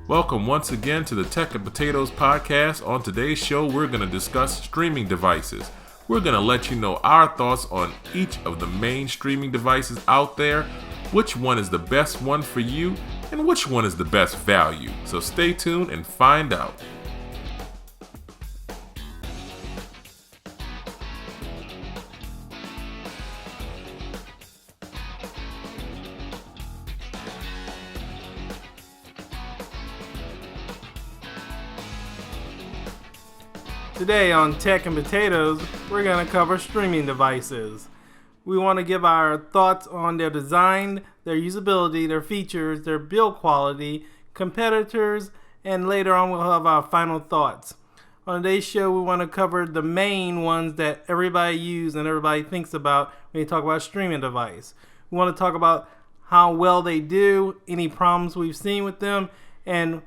Welcome once again to the Tech and Potatoes podcast. On today's show, we're going to discuss streaming devices. We're going to let you know our thoughts on each of the main streaming devices out there, which one is the best one for you, and which one is the best value. So stay tuned and find out. Today on Tech and Potatoes, we're going to cover streaming devices. We want to give our thoughts on their design, their usability, their features, their build quality, competitors, and later on we'll have our final thoughts. On today's show, we want to cover the main ones that everybody uses and everybody thinks about when you talk about a streaming device. We want to talk about how well they do, any problems we've seen with them, and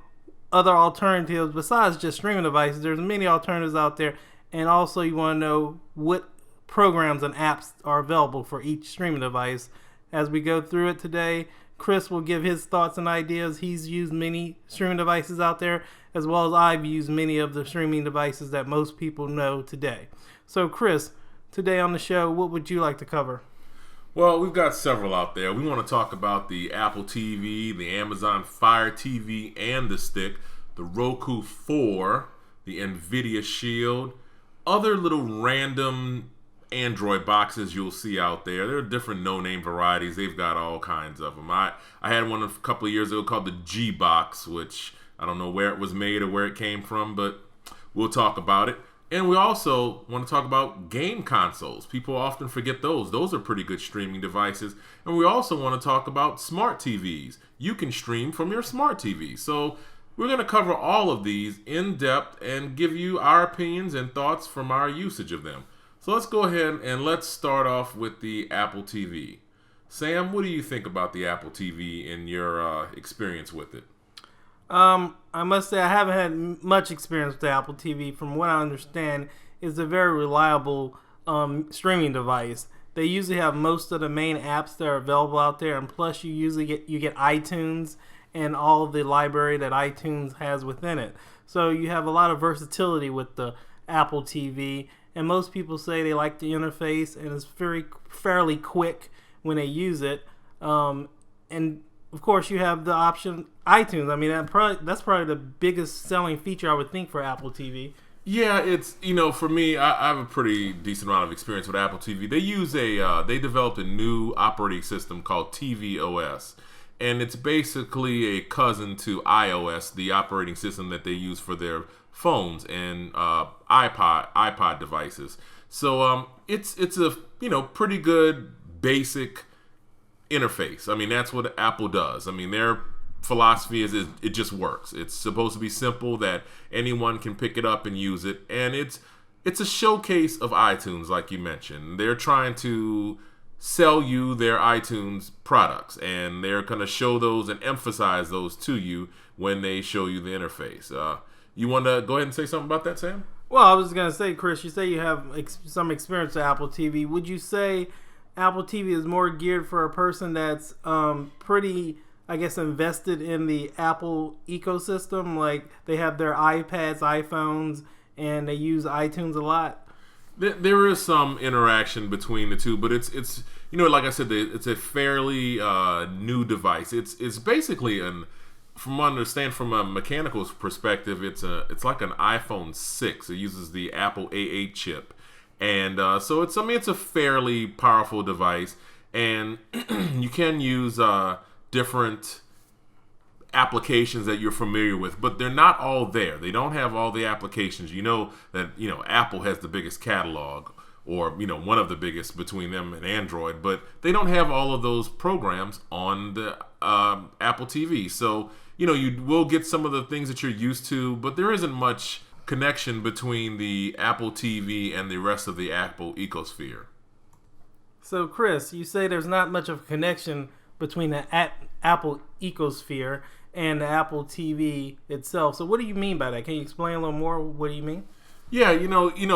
other alternatives besides just streaming devices. There's many alternatives out there, and also you want to know what programs and apps are available for each streaming device. As we go through it today, Chris will give his thoughts and ideas. He's used many streaming devices out there, as well as I've used many of the streaming devices that most people know today. So Chris, today on the show, what would you like to cover? Well, we've got several out there. We want to talk about the Apple TV, the Amazon Fire TV and the Stick, the Roku 4, the NVIDIA Shield, other little random Android boxes you'll see out there. There are different no-name varieties. They've got all kinds of them. I had one a couple of years ago called the G Box, which I don't know where it was made or where it came from, but we'll talk about it. And we also want to talk about game consoles. People often forget those. Those are pretty good streaming devices. And we also want to talk about smart TVs. You can stream from your smart TV. So we're going to cover all of these in depth and give you our opinions and thoughts from our usage of them. So let's go ahead and let's start off with the Apple TV. Sam, what do you think about the Apple TV in your experience with it? I must say I haven't had much experience with the Apple TV. From what I understand, it's a very reliable streaming device. They usually have most of the main apps that are available out there, and plus you usually get iTunes and all of the library that iTunes has within it. So you have a lot of versatility with the Apple TV, and most people say they like the interface and it's fairly quick when they use it. And of course, you have the option iTunes. I mean, that's probably the biggest selling feature I would think for Apple TV. Yeah, it's, for me, I have a pretty decent amount of experience with Apple TV. They developed a new operating system called tvOS, and it's basically a cousin to iOS, the operating system that they use for their phones and iPod devices. So it's a pretty good basic interface. I mean, that's what Apple does. I mean, their philosophy is it just works. It's supposed to be simple that anyone can pick it up and use it, and it's a showcase of iTunes, like you mentioned. They're trying to sell you their iTunes products, and they're going to show those and emphasize those to you when they show you the interface. You want to go ahead and say something about that, Sam? Well, I was going to say, Chris, you say you have some experience with Apple TV. Would you say Apple TV is more geared for a person that's pretty, I guess, invested in the Apple ecosystem? Like they have their iPads, iPhones, and they use iTunes a lot? There is some interaction between the two, but it's like I said, it's a fairly new device. It's basically from what I understand, from a mechanical perspective, it's like an iPhone 6. It uses the Apple A8 chip. And so it's a fairly powerful device, and you can use different applications that you're familiar with, but they're not all there. They don't have all the applications. You know that Apple has the biggest catalog, or one of the biggest between them and Android, but they don't have all of those programs on the Apple TV. So you will get some of the things that you're used to, but there isn't much connection between the Apple TV and the rest of the Apple ecosphere. So Chris, you say there's not much of a connection between the Apple ecosphere and the Apple TV itself. So what do you mean by that? Can you explain a little more? What do you mean? Yeah,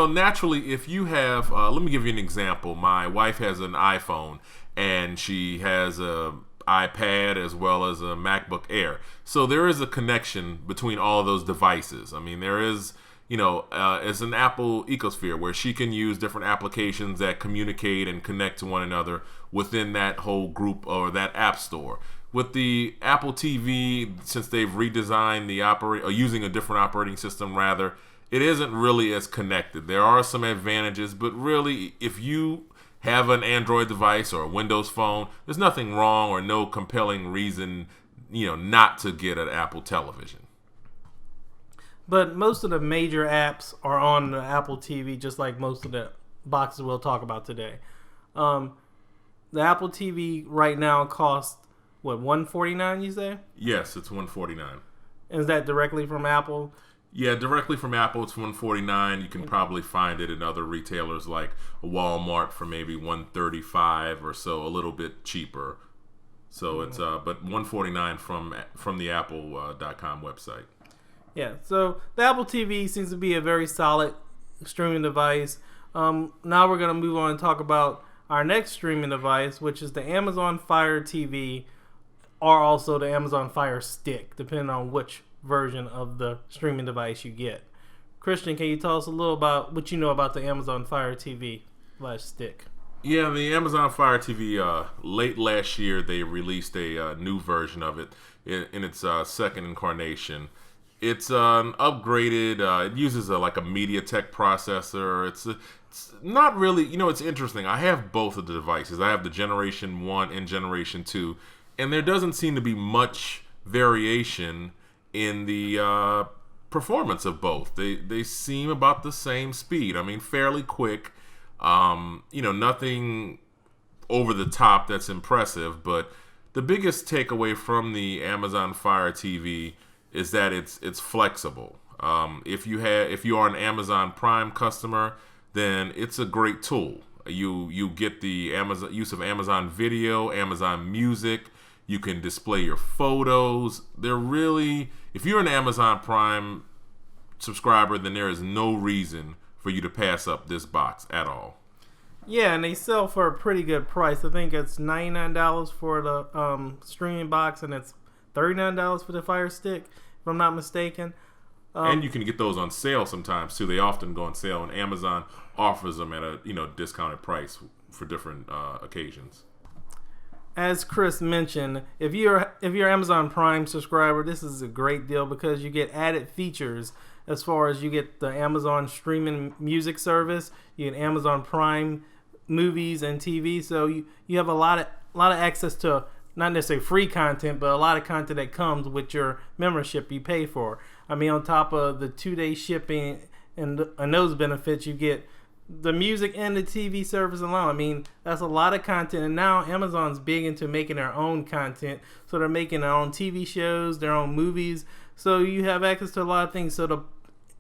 naturally, if you have, let me give you an example. My wife has an iPhone, and she has a iPad as well as a MacBook Air. So there is a connection between all of those devices. I mean, there is, it's an Apple ecosphere where she can use different applications that communicate and connect to one another within that whole group or that app store. With the Apple TV, since they've redesigned or using a different operating system rather, it isn't really as connected. There are some advantages, but really, if you have an Android device or a Windows phone, there's nothing wrong or no compelling reason, not to get an Apple television. But most of the major apps are on the Apple TV, just like most of the boxes we'll talk about today. The Apple TV right now costs, what, $149, you say? Yes, it's $149. Is that directly from Apple? Yeah, directly from Apple, it's $149. You can probably find it in other retailers like Walmart for maybe $135 or so, a little bit cheaper. So it's but $149 from the Apple.com website. Yeah, so the Apple TV seems to be a very solid streaming device. Now we're going to move on and talk about our next streaming device, which is the Amazon Fire TV, or also the Amazon Fire Stick, depending on which version of the streaming device you get. Christian, can you tell us a little about what you know about the Amazon Fire TV /Stick? Yeah, the Amazon Fire TV, late last year, they released a new version of it in its second incarnation. It's an upgraded, it uses like a MediaTek processor. It's not really, it's interesting. I have both of the devices. I have the Generation 1 and Generation 2, and there doesn't seem to be much variation in the performance of both. They seem about the same speed. I mean, fairly quick. Nothing over the top that's impressive, but the biggest takeaway from the Amazon Fire TV is that it's flexible. If you are an Amazon Prime customer, then it's a great tool. You get the use of Amazon Video, Amazon Music. You can display your photos. If you're an Amazon Prime subscriber, then there is no reason for you to pass up this box at all. Yeah, and they sell for a pretty good price. I think it's $99 for the streaming box, and it's $39 for the Fire Stick, if I'm not mistaken. And you can get those on sale sometimes too. They often go on sale, and Amazon offers them at a discounted price for different occasions. As Chris mentioned, if you're Amazon Prime subscriber, this is a great deal because you get added features as far as you get the Amazon streaming music service, you get Amazon Prime movies and TV, so you have a lot of access to not necessarily free content, but a lot of content that comes with your membership you pay for. I mean, on top of the 2-day shipping and those benefits, you get the music and the TV service alone. I mean, that's a lot of content, and now Amazon's big into making their own content, so they're making their own TV shows, their own movies, so you have access to a lot of things. So the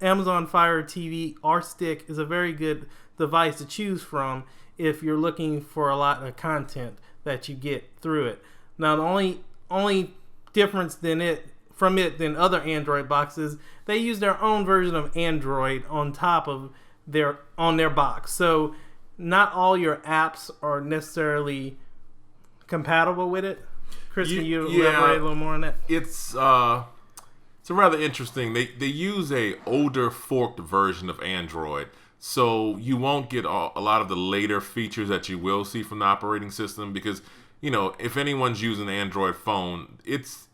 Amazon Fire TV or Stick is a very good device to choose from if you're looking for a lot of content that you get through it. Now, the only difference than other Android boxes, they use their own version of Android on top of their box. So not all your apps are necessarily compatible with it. Chris, can you elaborate a little more on that? It's a rather interesting. They use a older forked version of Android, so you won't get a lot of the later features that you will see from the operating system because if anyone's using an Android phone, it's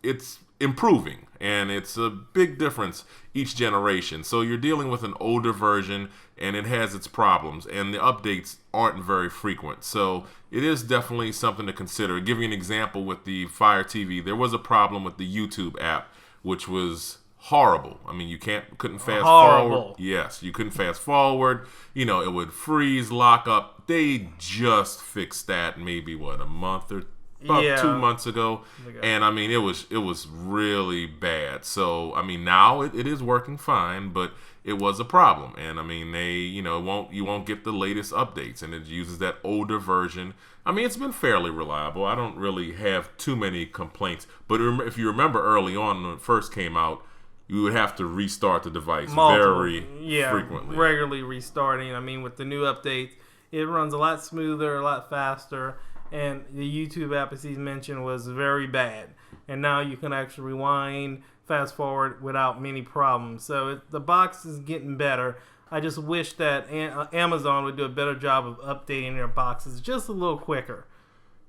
improving, and it's a big difference each generation. So you're dealing with an older version, and it has its problems, and the updates aren't very frequent. So it is definitely something to consider. I'll give you an example with the Fire TV. There was a problem with the YouTube app, which was horrible. I mean, you couldn't fast forward. Yes, you couldn't fast forward. It would freeze, lock up. They just fixed that maybe a month or about 2 months ago, and I mean it was really bad. So I mean now it is working fine, but it was a problem, and I mean you won't get the latest updates, and it uses that older version. I mean it's been fairly reliable. I don't really have too many complaints, but if you remember early on when it first came out, you would have to restart the device very frequently, regularly restarting. I mean with the new updates, it runs a lot smoother, a lot faster. and the YouTube app, as he's mentioned, was very bad. And now you can actually rewind, fast forward without many problems. So the box is getting better. I just wish that Amazon would do a better job of updating their boxes just a little quicker.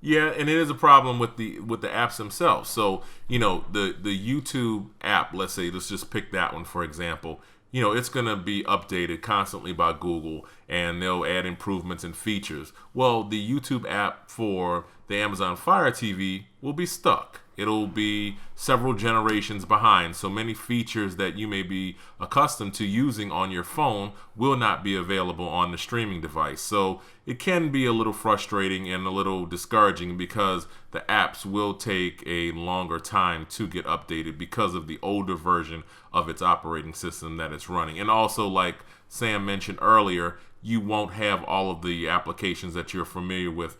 Yeah, and it is a problem with the apps themselves. So, the YouTube app, let's just pick that one for example. It's going to be updated constantly by Google, and they'll add improvements and features. Well, the YouTube app for the Amazon Fire TV will be stuck. It'll be several generations behind. So many features that you may be accustomed to using on your phone will not be available on the streaming device. So it can be a little frustrating and a little discouraging because the apps will take a longer time to get updated because of the older version of its operating system that it's running. And also, like Sam mentioned earlier, you won't have all of the applications that you're familiar with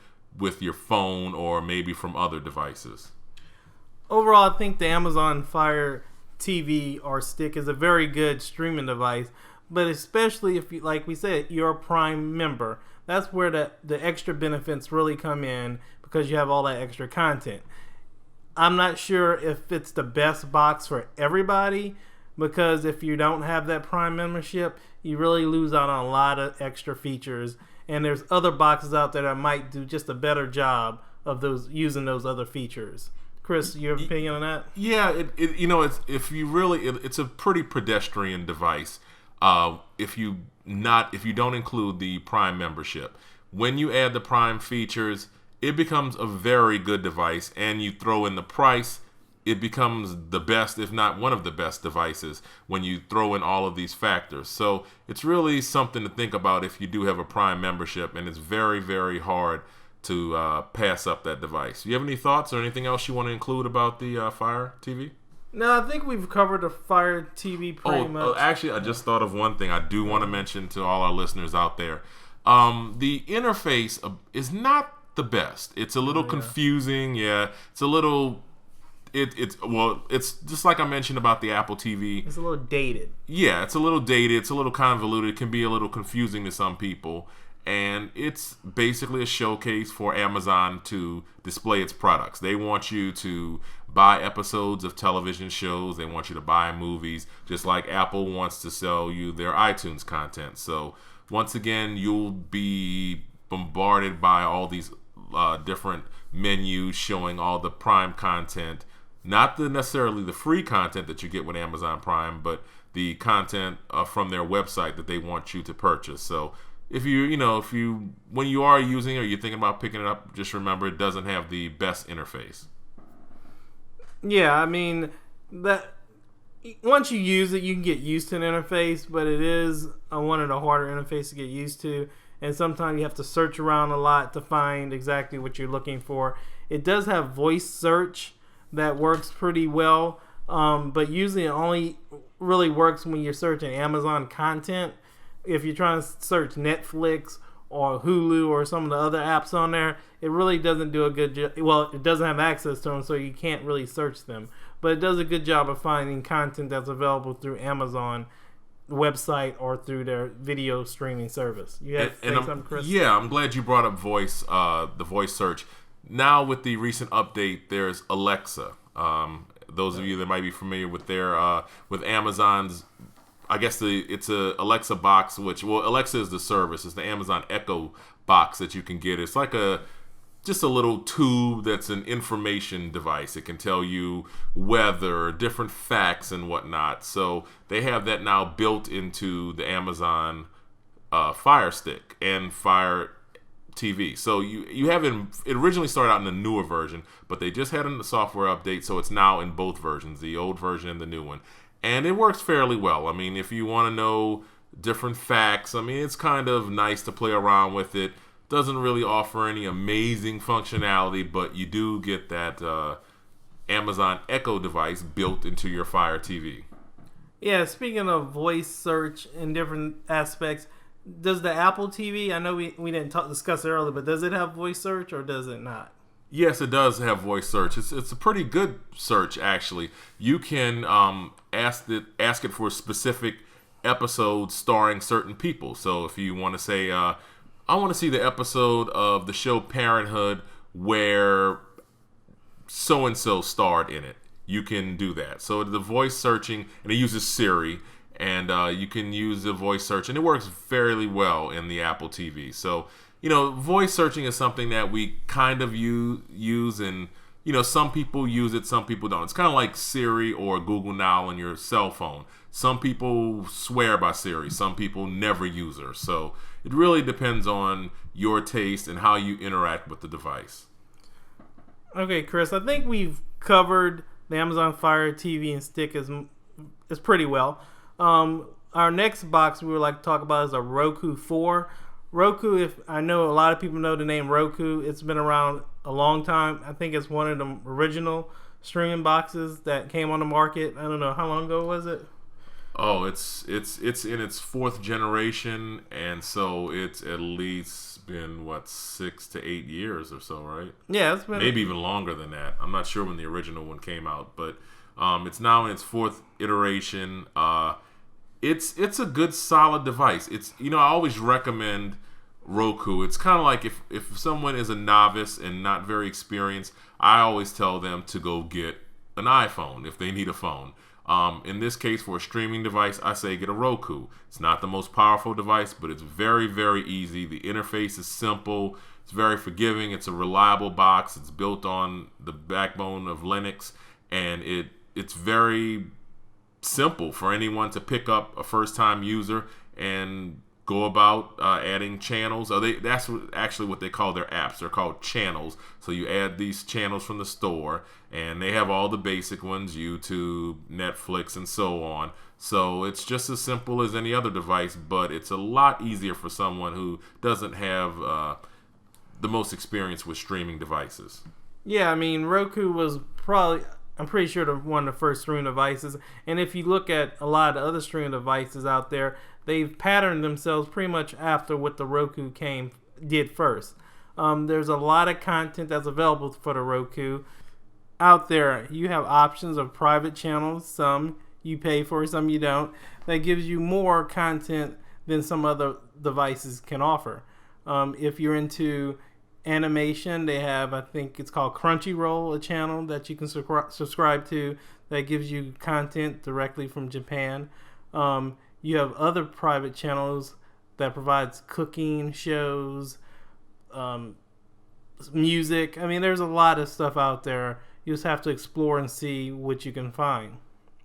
your phone or maybe from other devices. Overall, I think the Amazon Fire TV or stick is a very good streaming device, but especially if, you, like we said, you're a Prime member. That's where the extra benefits really come in because you have all that extra content. I'm not sure if it's the best box for everybody because if you don't have that Prime membership, you really lose out on a lot of extra features. And there's other boxes out there that might do just a better job of using those other features. Chris, you have an opinion on that? Yeah, it's a pretty pedestrian device. If you don't include the Prime membership, when you add the Prime features, it becomes a very good device, and you throw in the price, it becomes the best, if not one of the best devices when you throw in all of these factors. So it's really something to think about if you do have a Prime membership, and it's very, very hard to pass up that device. Do you have any thoughts or anything else you want to include about the Fire TV? No, I think we've covered the Fire TV pretty much. Actually, I just thought of one thing I do want to mention to all our listeners out there. The interface is not the best. It's a little confusing. Yeah, it's a little... It's just like I mentioned about the Apple TV. It's a little dated. Yeah, it's a little dated. It's a little convoluted. It can be a little confusing to some people. And it's basically a showcase for Amazon to display its products. They want you to buy episodes of television shows. They want you to buy movies, just like Apple wants to sell you their iTunes content. So once again, you'll be bombarded by all these different menus showing all the Prime content. Not necessarily the free content that you get with Amazon Prime, but the content from their website that they want you to purchase. So if when you are using it or you're thinking about picking it up, just remember it doesn't have the best interface. Yeah, I mean, that once you use it, you can get used to an interface, but it is one of the harder interfaces to get used to. And sometimes you have to search around a lot to find exactly what you're looking for. It does have voice search that works pretty well, but usually it only really works when you're searching Amazon content. If you're trying to search Netflix or Hulu or some of the other apps on there, it really doesn't do a good job. Well, it doesn't have access to them, so you can't really search them. But it does a good job of finding content that's available through Amazon website or through their video streaming service. You have to say something, Chris? Yeah, I'm glad you brought up the voice search. Now with the recent update, there's Alexa. Those of you that might be familiar with with Amazon's, I guess it's a Alexa box, Alexa is the service. It's the Amazon Echo box that you can get. It's like just a little tube that's an information device. It can tell you weather, different facts, and whatnot. So they have that now built into the Amazon Fire Stick and Fire TV. So you have it originally started out in the newer version, but they just had a software update, so it's now in both versions, the old version and the new one. And it works fairly well. I mean, if you want to know different facts, I mean, it's kind of nice to play around with it. Doesn't really offer any amazing functionality, but you do get that Amazon Echo device built into your Fire TV. Yeah, speaking of voice search in different aspects, does the Apple TV, I know we didn't discuss it earlier, but does it have voice search or does it not? Yes, it does have voice search. It's a pretty good search, actually. You can ask it for specific episodes starring certain people. So if you want to say, I want to see the episode of the show Parenthood where so-and-so starred in it. You can do that. So the voice searching, and it uses Siri, and you can use the voice search, and it works fairly well in the Apple TV. So, voice searching is something that we kind of use, and, some people use it, some people don't. It's kind of like Siri or Google Now on your cell phone. Some people swear by Siri. Some people never use her. So it really depends on your taste and how you interact with the device. Okay, Chris, I think we've covered the Amazon Fire TV and stick is pretty well. Our next box we would like to talk about is a Roku 4. Roku, if I know a lot of people know the name Roku, it's been around a long time. I think it's one of the original streaming boxes that came on the market. I don't know, how long ago was it? Oh, it's in its fourth generation, and so it's at least been 6 to 8 years or so, right? Yeah, it's been maybe even longer than that. I'm not sure when the original one came out, but it's now in its fourth iteration. It's a good, solid device. It's I always recommend Roku. It's kind of like if someone is a novice and not very experienced, I always tell them to go get an iPhone if they need a phone. In this case, for a streaming device, I say get a Roku. It's not the most powerful device, but it's very, very easy. The interface is simple. It's very forgiving. It's a reliable box. It's built on the backbone of Linux, and it's very simple for anyone to pick up, a first-time user, and go about adding channels. That's actually what they call their apps. They're called channels. So you add these channels from the store, and they have all the basic ones, YouTube, Netflix, and so on. So it's just as simple as any other device, but it's a lot easier for someone who doesn't have the most experience with streaming devices. Yeah, I mean, Roku was probably, I'm pretty sure, one of the first streaming devices. And if you look at a lot of other streaming devices out there, they've patterned themselves pretty much after what the Roku did first. There's a lot of content that's available for the Roku. Out there, you have options of private channels. Some you pay for, some you don't. That gives you more content than some other devices can offer. If you're into animation, they have, I think it's called Crunchyroll, a channel that you can subscribe to that gives you content directly from Japan. You have other private channels that provides cooking shows, music. I mean, there's a lot of stuff out there. You just have to explore and see what you can find.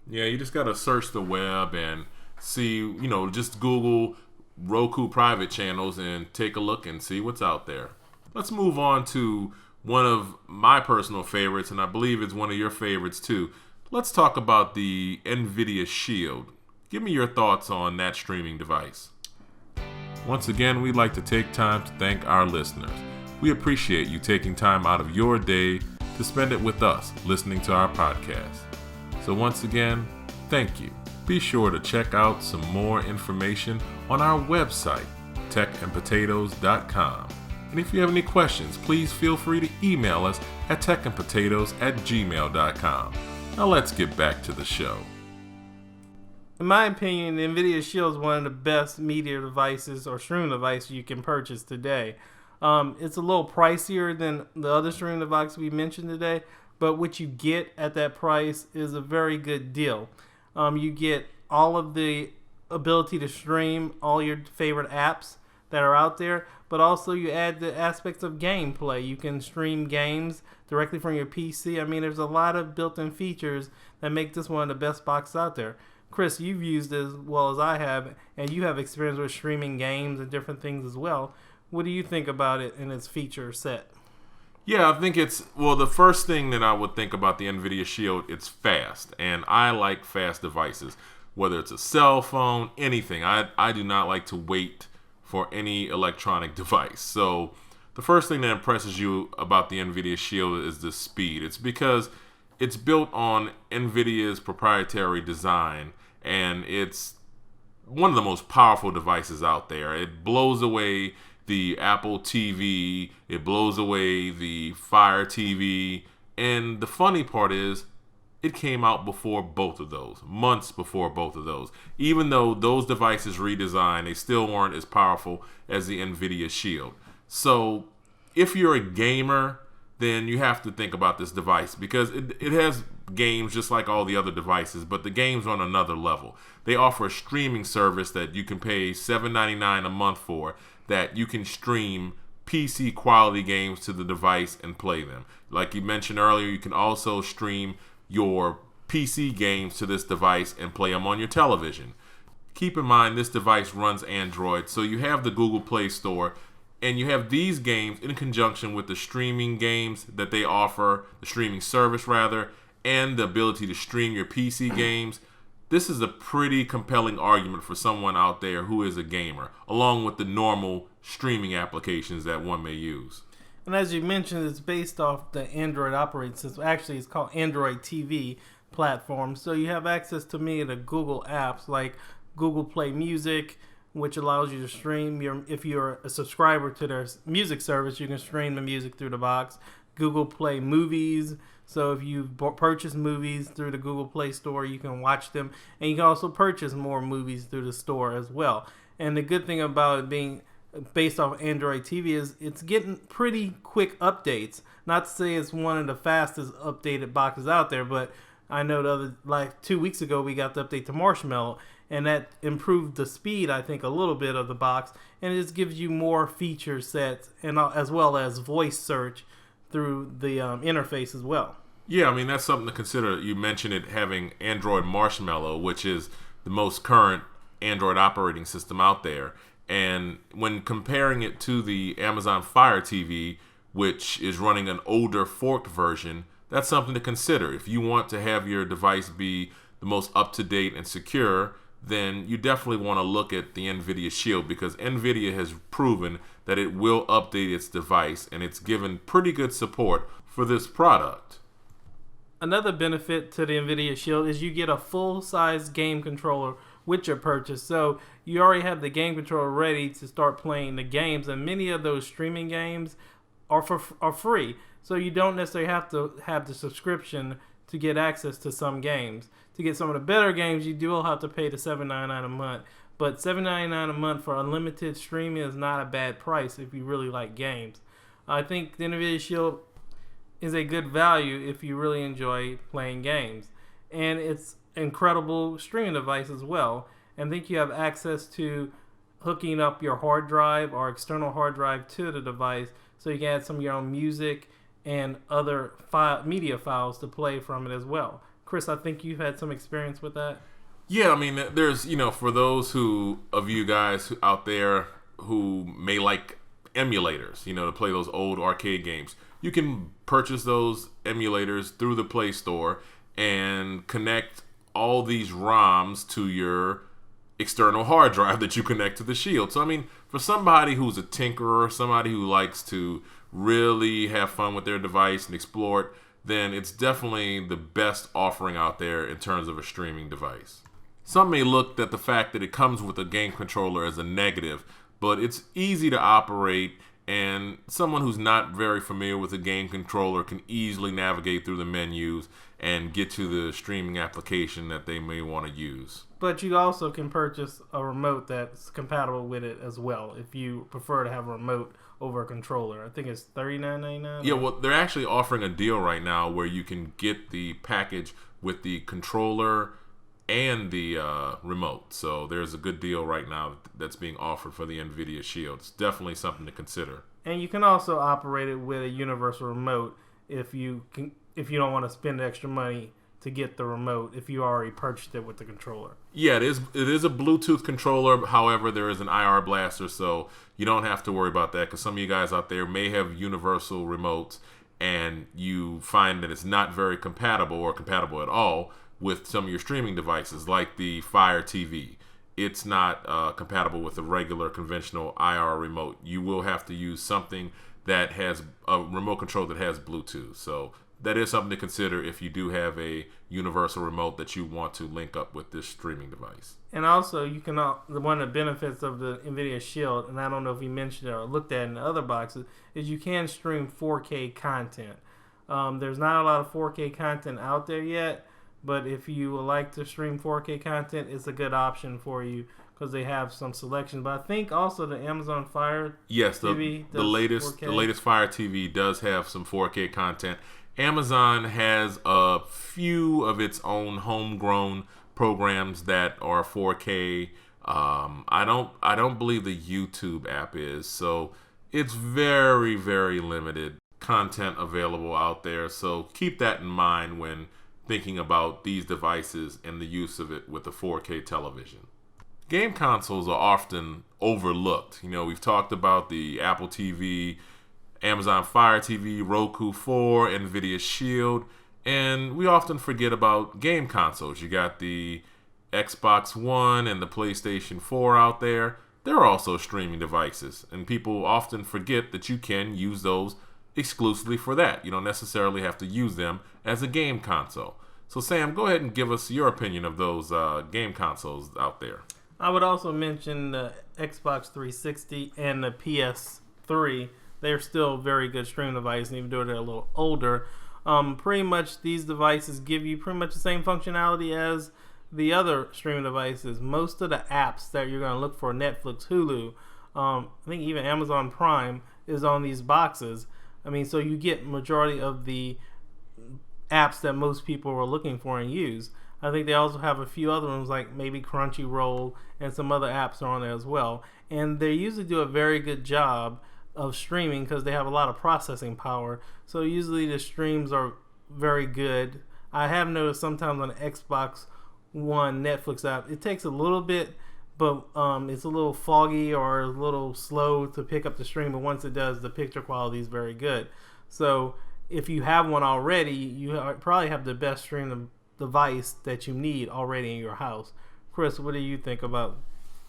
Yeah, you just got to search the web and see, just Google Roku private channels and take a look and see what's out there. Let's move on to one of my personal favorites, and I believe it's one of your favorites too. Let's talk about the NVIDIA Shield. Give me your thoughts on that streaming device. Once again, we'd like to take time to thank our listeners. We appreciate you taking time out of your day to spend it with us, listening to our podcast. So once again, thank you. Be sure to check out some more information on our website, techandpotatoes.com. And if you have any questions, please feel free to email us at techandpotatoes@gmail.com. Now let's get back to the show. In my opinion, the NVIDIA Shield is one of the best media devices or streaming devices you can purchase today. It's a little pricier than the other streaming devices we mentioned today, but what you get at that price is a very good deal. You get all of the ability to stream all your favorite apps that are out there, but also you add the aspects of gameplay. You can stream games directly from your PC. I mean, there's a lot of built-in features that make this one of the best boxes out there. Chris, you've used it as well as I have, and you have experience with streaming games and different things as well. What do you think about it and its feature set? Yeah, I think the first thing that I would think about the NVIDIA Shield, it's fast, and I like fast devices. Whether it's a cell phone, anything. I do not like to wait for any electronic device. So the first thing that impresses you about the NVIDIA Shield is the speed. It's because it's built on NVIDIA's proprietary design, and it's one of the most powerful devices out there. It blows away the Apple TV, it blows away the Fire TV, and the funny part is it came out before both of those, months before both of those. Even though those devices redesigned, they still weren't as powerful as the NVIDIA Shield. So if you're a gamer, then you have to think about this device because it has games just like all the other devices, but the games are on another level. They offer a streaming service that you can pay $7.99 a month for, that you can stream PC quality games to the device and play them. Like you mentioned earlier, you can also stream your PC games to this device and play them on your television. Keep in mind, this device runs Android, so you have the Google Play Store, and you have these games in conjunction with the streaming games that they offer, the streaming service rather, and the ability to stream your PC games. This is a pretty compelling argument for someone out there who is a gamer, along with the normal streaming applications that one may use. And as you mentioned, it's based off the Android operating system. Actually, it's called Android TV platform. So you have access to many of the Google apps like Google Play Music, which allows you to stream if you're a subscriber to their music service, you can stream the music through the box. Google Play Movies, so if you purchase movies through the Google Play Store, you can watch them, and you can also purchase more movies through the store as well. And the good thing about it being based off Android TV is it's getting pretty quick updates. Not to say it's one of the fastest updated boxes out there, but I know like 2 weeks ago we got the update to Marshmallow, and that improved the speed, I think, a little bit of the box, and it just gives you more feature sets and as well as voice search through the interface as well. Yeah, I mean, that's something to consider. You mentioned it having Android Marshmallow, which is the most current Android operating system out there. And when comparing it to the Amazon Fire TV, which is running an older forked version, that's something to consider. If you want to have your device be the most up-to-date and secure, then you definitely want to look at the NVIDIA Shield, because NVIDIA has proven that it will update its device, and it's given pretty good support for this product. Another benefit to the NVIDIA Shield is you get a full-size game controller with your purchase. So you already have the game controller ready to start playing the games, and many of those streaming games are free. So you don't necessarily have to have the subscription to get access to some games. To get some of the better games, you do have to pay the $7.99 a month. But $7.99 a month for unlimited streaming is not a bad price if you really like games. I think the NVIDIA Shield is a good value if you really enjoy playing games. And it's an incredible streaming device as well. And I think you have access to hooking up your hard drive or external hard drive to the device, so you can add some of your own music and other media files to play from it as well. Chris, I think you've had some experience with that. Yeah, I mean, there's, for those of you guys out there who may like emulators, to play those old arcade games, you can purchase those emulators through the Play Store and connect all these ROMs to your external hard drive that you connect to the Shield. So, I mean, for somebody who's a tinkerer, somebody who likes to really have fun with their device and explore it, then it's definitely the best offering out there in terms of a streaming device. Some may look at the fact that it comes with a game controller as a negative, but it's easy to operate, and someone who's not very familiar with a game controller can easily navigate through the menus and get to the streaming application that they may want to use. But you also can purchase a remote that's compatible with it as well if you prefer to have a remote over a controller. I think it's $39.99. Yeah, well, they're actually offering a deal right now where you can get the package with the controller and the remote. So there's a good deal right now that's being offered for the NVIDIA Shield. It's definitely something to consider. And you can also operate it with a universal remote if you don't want to spend extra money to get the remote if you already purchased it with the controller. Yeah, it is a Bluetooth controller. However, there is an IR blaster, so you don't have to worry about that, because some of you guys out there may have universal remotes and you find that it's not very compatible or compatible at all with some of your streaming devices, like the Fire TV. It's not compatible with a regular conventional IR remote. You will have to use something that has a remote control that has Bluetooth. So that is something to consider if you do have a universal remote that you want to link up with this streaming device. And also, you can one of the benefits of the NVIDIA Shield, and I don't know if you mentioned it or looked at it in the other boxes, is you can stream 4K content. There's not a lot of 4K content out there yet, But if you would like to stream 4K content, it's a good option for you because they have some selection. But I think also the Amazon Fire TV the latest 4K. the latest Fire TV does have some 4K content. Amazon has a few of its own homegrown programs that are 4K. I don't believe the YouTube app is, so it's very, very limited content available out there. So keep that in mind when thinking about these devices and the use of it with a 4K television. Game consoles are often overlooked. We've talked about the Apple TV, Amazon Fire TV, Roku 4, NVIDIA Shield, and we often forget about game consoles. You got the Xbox One and the PlayStation 4 out there. They're also streaming devices, and people often forget that you can use those exclusively for that. You don't necessarily have to use them as a game console. So Sam, go ahead and give us your opinion of those game consoles out there. I would also mention the Xbox 360 and the PS3. They're still very good streaming devices, even though they're a little older. Pretty much these devices give you pretty much the same functionality as the other streaming devices. Most of the apps that you're going to look for, Netflix, Hulu, I think even Amazon Prime is on these boxes. So you get majority of the apps that most people are looking for and use. I think they also have a few other ones like maybe Crunchyroll and some other apps are on there as well. And they usually do a very good job of streaming because they have a lot of processing power. So usually the streams are very good. I have noticed sometimes on the Xbox One Netflix app, it takes a little bit, but it's a little foggy or a little slow to pick up the stream. But once it does, the picture quality is very good. So if you have one already, you probably have the best streaming device that you need already in your house. Chris, what do you think about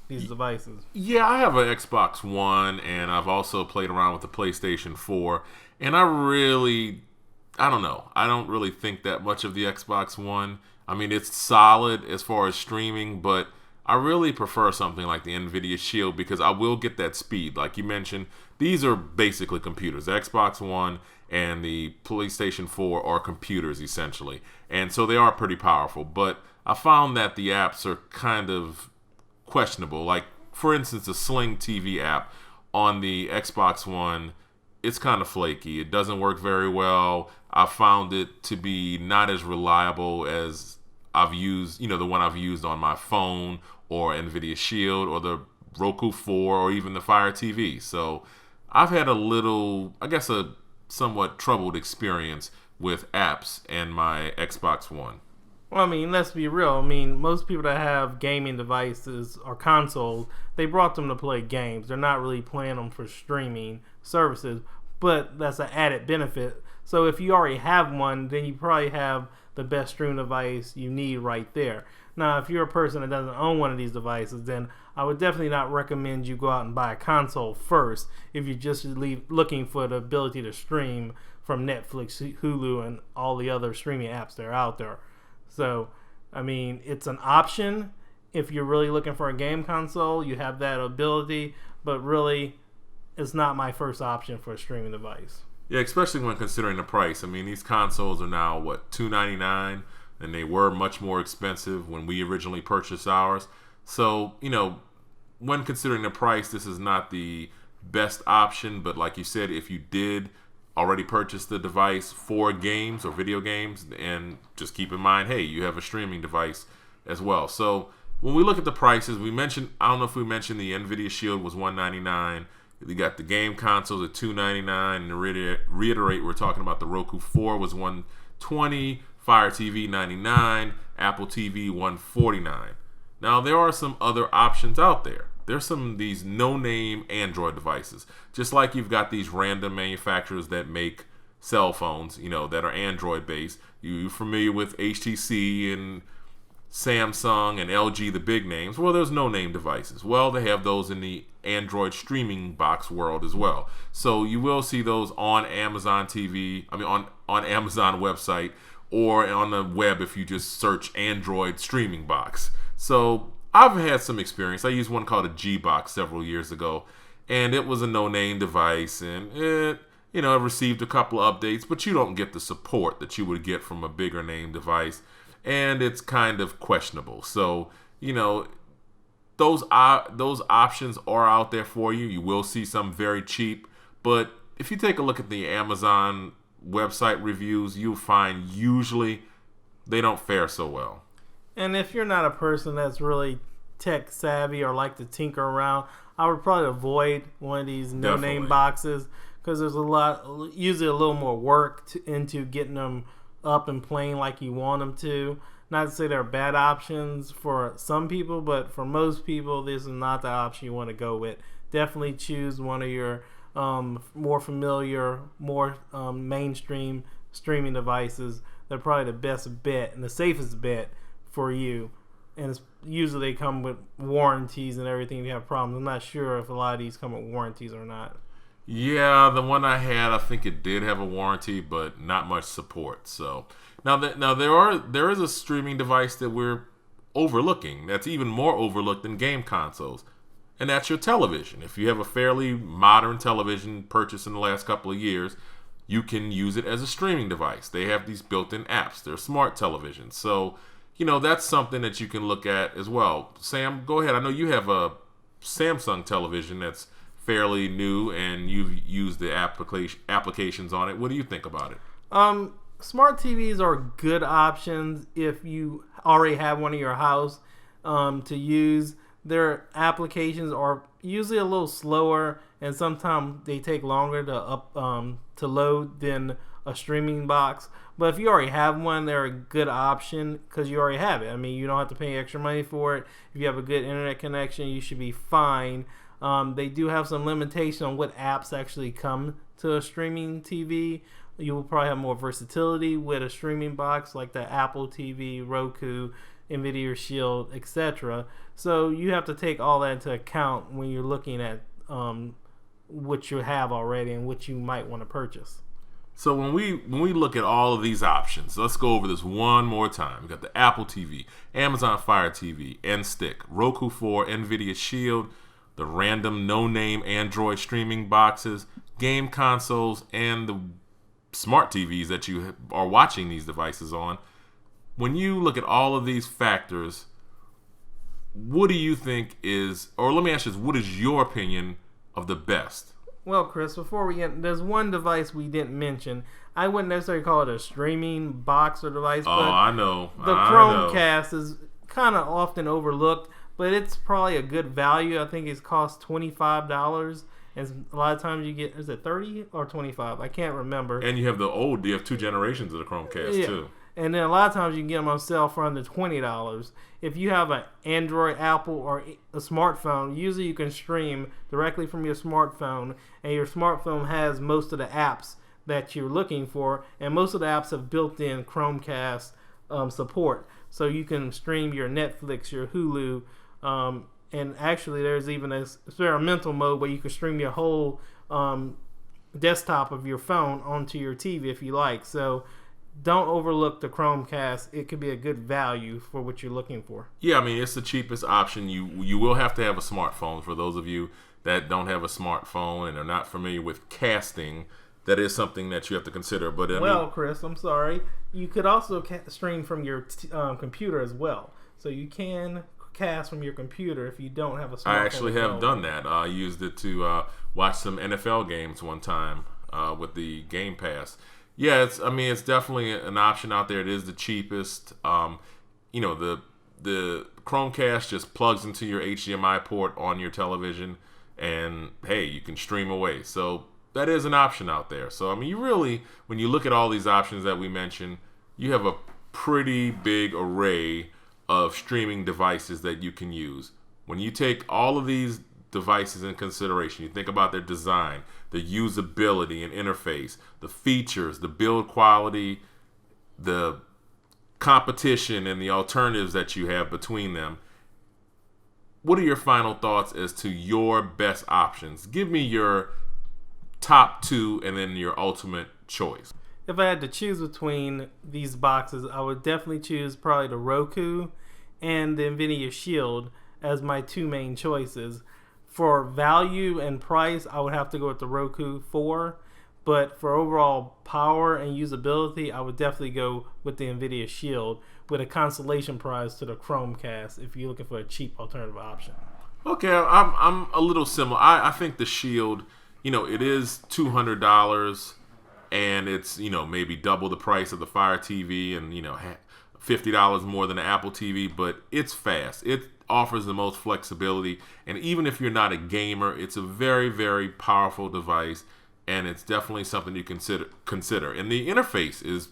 these devices? Yeah, I have an Xbox One, and I've also played around with the PlayStation 4, and I don't know. I don't really think that much of the Xbox One. It's solid as far as streaming, but I really prefer something like the NVIDIA Shield because I will get that speed. Like you mentioned, these are basically computers. The Xbox One and the PlayStation 4 are computers, essentially. And so they are pretty powerful. But I found that the apps are kind of questionable. Like, for instance, the Sling TV app on the Xbox One, it's kind of flaky. It doesn't work very well. I found it to be not as reliable as I've used, the one I've used on my phone or NVIDIA Shield or the Roku 4 or even the Fire TV. So I've had a somewhat troubled experience with apps and my Xbox One. Well, let's be real. Most people that have gaming devices or consoles, they brought them to play games. They're not really playing them for streaming services, but that's an added benefit. So if you already have one, then you probably have the best streaming device you need right there. Now, if you're a person that doesn't own one of these devices, then I would definitely not recommend you go out and buy a console first if you're just looking for the ability to stream from Netflix, Hulu, and all the other streaming apps that are out there. So, it's an option. If you're really looking for a game console, you have that ability, but really, it's not my first option for a streaming device. Yeah, especially when considering the price. These consoles are now, $299, and they were much more expensive when we originally purchased ours. So, when considering the price, this is not the best option, but like you said, if you did already purchase the device for games or video games, and just keep in mind, hey, you have a streaming device as well. So when we look at the prices, I don't know if we mentioned the NVIDIA Shield was $199. You got the game consoles at $299, and to reiterate, we're talking about the Roku 4 was $120, Fire TV $99, Apple TV $149. Now there are some other options out there. There's some of these no-name Android devices. Just like you've got these random manufacturers that make cell phones, that are Android-based. You're familiar with HTC and Samsung and LG, the big names. Well, there's no-name devices. Well, they have those in the Android streaming box world as well. So you will see those on Amazon TV, on Amazon website, or on the web if you just search Android streaming box. So I've had some experience. I used one called a G-Box several years ago, and it was a no-name device, and it received a couple of updates, but you don't get the support that you would get from a bigger name device. and it's kind of questionable. So, those options are out there for you. You will see some very cheap, but if you take a look at the Amazon website reviews, you'll find usually they don't fare so well. And if you're not a person that's really tech savvy or like to tinker around, I would probably avoid one of these no-name boxes, because there's usually a little more work into getting them up and playing like you want them to. Not to say they're bad options for some people, but for most people, this is not the option you want to go with. Definitely choose one of your more familiar, more mainstream streaming devices. They're probably the best bet and the safest bet for you. And usually they come with warranties and everything if you have problems. I'm not sure if a lot of these come with warranties or not. Yeah, the one I had, I think it did have a warranty, but not much support. So now there is a streaming device that we're overlooking that's even more overlooked than game consoles, and that's your television. If you have a fairly modern television purchased in the last couple of years, you can use it as a streaming device. They have these built-in apps. They're smart televisions. So, that's something that you can look at as well. Sam, go ahead. I know you have a Samsung television that's fairly new, and you've used the applications on it. What do you think about it? Smart TVs are good options if you already have one in your house to use. Their applications are usually a little slower, and sometimes they take longer to load than a streaming box. But if you already have one, they're a good option because you already have it. I mean, you don't have to pay extra money for it. If you have a good internet connection, you should be fine. They do have some limitation on what apps actually come to a streaming TV. You will probably have more versatility with a streaming box like the Apple TV, Roku, NVIDIA Shield, etc. So you have to take all that into account when you're looking at what you have already and what you might want to purchase. So when we look at all of these options, let's go over this one more time. We got the Apple TV, Amazon Fire TV, N-Stick, Roku 4, NVIDIA Shield, the random no-name Android streaming boxes, game consoles, and the smart TVs that you are watching these devices on. When you look at all of these factors, what do you think is, or let me ask you this, what is your opinion of the best? Well, Chris, before we get, there's one device we didn't mention. I wouldn't necessarily call it a streaming box or device, but I know. The Chromecast is kind of often overlooked, but it's probably a good value. I think it costs $25, and a lot of times you get, is it 30 or 25? I can't remember. And you have you have two generations of the Chromecast too. And then a lot of times you can get them on sale for under $20. If you have an Android, Apple, or a smartphone, usually you can stream directly from your smartphone, and your smartphone has most of the apps that you're looking for, and most of the apps have built-in Chromecast support. So you can stream your Netflix, your Hulu, and actually there's even an experimental mode where you can stream your whole desktop of your phone onto your TV if you like. So don't overlook the Chromecast. It could be a good value for what you're looking for. Yeah, I mean, it's the cheapest option. You will have to have a smartphone. For those of you that don't have a smartphone and are not familiar with casting, that is something that you have to consider. But Chris, I'm sorry. You could also stream from your computer as well. So you can cast from your computer if you don't have a smartphone. I actually have done that. I used it to watch some NFL games one time with the Game Pass. Yeah, it's definitely an option out there. It is the cheapest. The Chromecast just plugs into your HDMI port on your television, and hey, you can stream away. So that is an option out there. So I mean, you really, when you look at all these options that we mentioned, you have a pretty big array of streaming devices that you can use. When you take all of these devices in consideration, you think about their design, the usability and interface, the features, the build quality, the competition, and the alternatives that you have between them. What are your final thoughts as to your best options? Give me your top two and then your ultimate choice. If I had to choose between these boxes, I would definitely choose probably the Roku and the NVIDIA Shield as my two main choices. For value and price, I would have to go with the Roku 4. But for overall power and usability, I would definitely go with the NVIDIA Shield, with a consolation prize to the Chromecast if you're looking for a cheap alternative option. Okay, I'm a little similar. I think the Shield, it is $200, and it's maybe double the price of the Fire TV, and $50 more than the Apple TV, but it's fast. It offers the most flexibility, and even if you're not a gamer, it's a very, very powerful device, and it's definitely something you consider. And the interface is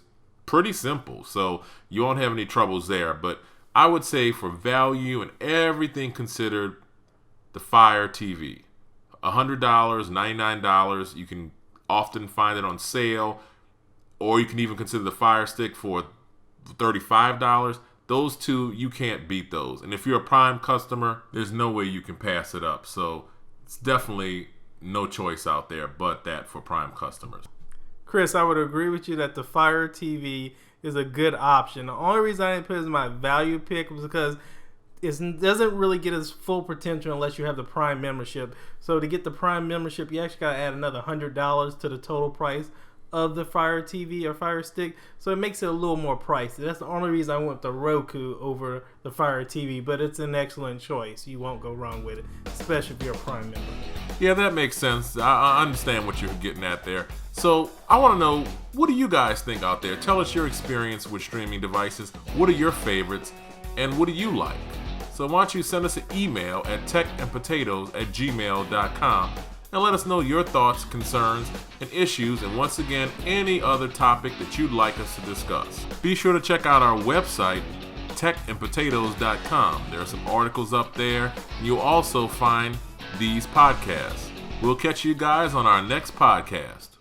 pretty simple, so you won't have any troubles there. But I would say for value and everything considered, the Fire TV, $100, $99. You can often find it on sale, or you can even consider the Fire Stick for $35. Those two, you can't beat those. And if you're a Prime customer, there's no way you can pass it up. So it's definitely no choice out there but that for Prime customers. Chris, I would agree with you that the Fire TV is a good option. The only reason I didn't put it as my value pick was because it doesn't really get its full potential unless you have the Prime membership. So to get the Prime membership, you actually got to add another $100 to the total price of the Fire TV or Fire Stick. So it makes it a little more pricey. That's the only reason I went with the Roku over the Fire TV, but it's an excellent choice. You won't go wrong with it, especially if you're a Prime member. Yeah, that makes sense. I understand what you're getting at there. So I want to know, what do you guys think out there? Tell us your experience with streaming devices. What are your favorites, and what do you like? So why don't you send us an email at techandpotatoes@gmail.com and let us know your thoughts, concerns, and issues, and once again, any other topic that you'd like us to discuss. Be sure to check out our website, techandpotatoes.com. There are some articles up there, and you'll also find these podcasts. We'll catch you guys on our next podcast.